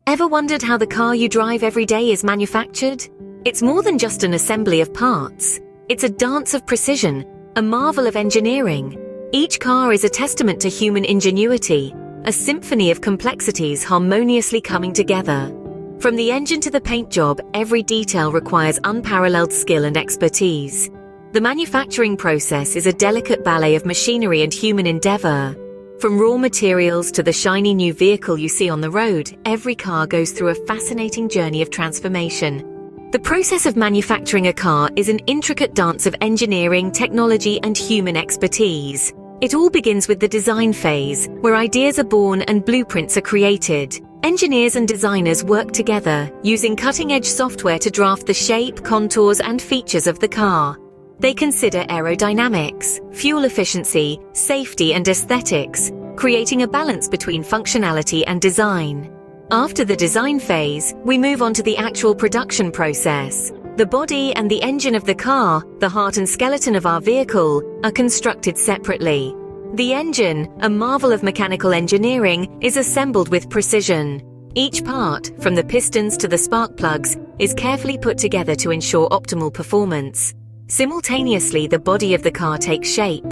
Ever wondered how the car you drive every day is manufactured? It's more than just an assembly of parts. It's a dance of precision, a marvel of engineering. Each car is a testament to human ingenuity, a symphony of complexities harmoniously coming together. From the engine to the paint job, every detail requires unparalleled skill and expertise. The manufacturing process is a delicate ballet of machinery and human endeavor. From raw materials to the shiny new vehicle you see on the road, every car goes through a fascinating journey of transformation. The process of manufacturing a car is an intricate dance of engineering, technology, and human expertise. It all begins with the design phase, where ideas are born and blueprints are created. Engineers and designers work together, using cutting-edge software to draft the shape, contours, and features of the car. They consider aerodynamics, fuel efficiency, safety, and aesthetics, creating a balance between functionality and design. After the design phase, we move on to the actual production process. The body and the engine of the car, the heart and skeleton of our vehicle, are constructed separately. The engine, a marvel of mechanical engineering, is assembled with precision. Each part, from the pistons to the spark plugs, is carefully put together to ensure optimal performance. Simultaneously, the body of the car takes shape.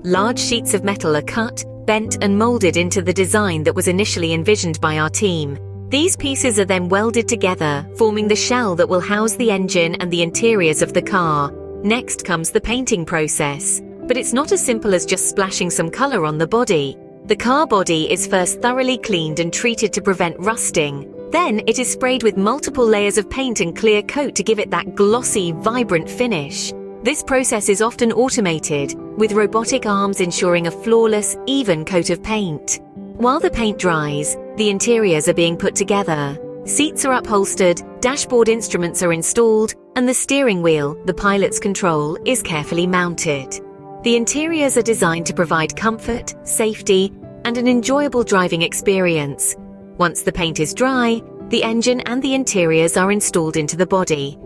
Large sheets of metal are cut, bent, and molded into the design that was initially envisioned by our team. These pieces are then welded together, forming the shell that will house the engine and the interiors of the car. Next comes the painting process. But it's not as simple as just splashing some color on the body. The car body is first thoroughly cleaned and treated to prevent rusting. Then it is sprayed with multiple layers of paint and clear coat to give it that glossy, vibrant finish. This process is often automated, with robotic arms ensuring a flawless, even coat of paint. While the paint dries, the interiors are being put together. Seats are upholstered, dashboard instruments are installed, and the steering wheel, the pilot's control, is carefully mounted. The interiors are designed to provide comfort, safety, and an enjoyable driving experience. Once the paint is dry, the engine and the interiors are installed into the body.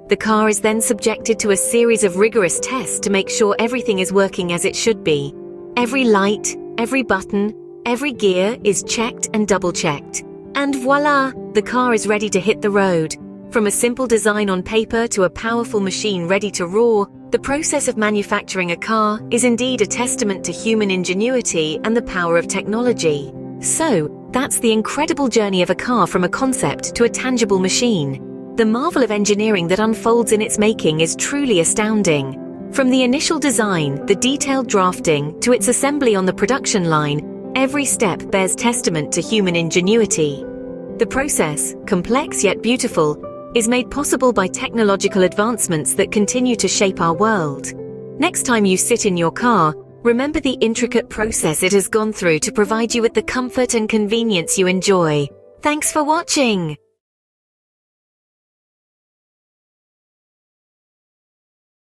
The car is then subjected to a series of rigorous tests to make sure everything is working as it should be. Every light, every button, every gear is checked and double-checked. And voila, the car is ready to hit the road. From a simple design on paper to a powerful machine ready to roar, the process of manufacturing a car is indeed a testament to human ingenuity and the power of technology. So, that's the incredible journey of a car from a concept to a tangible machine. The marvel of engineering that unfolds in its making is truly astounding. From the initial design, the detailed drafting, to its assembly on the production line, every step bears testament to human ingenuity. The process, complex yet beautiful, is made possible by technological advancements that continue to shape our world. Next time you sit in your car, remember the intricate process it has gone through to provide you with the comfort and convenience you enjoy. Thanks for watching!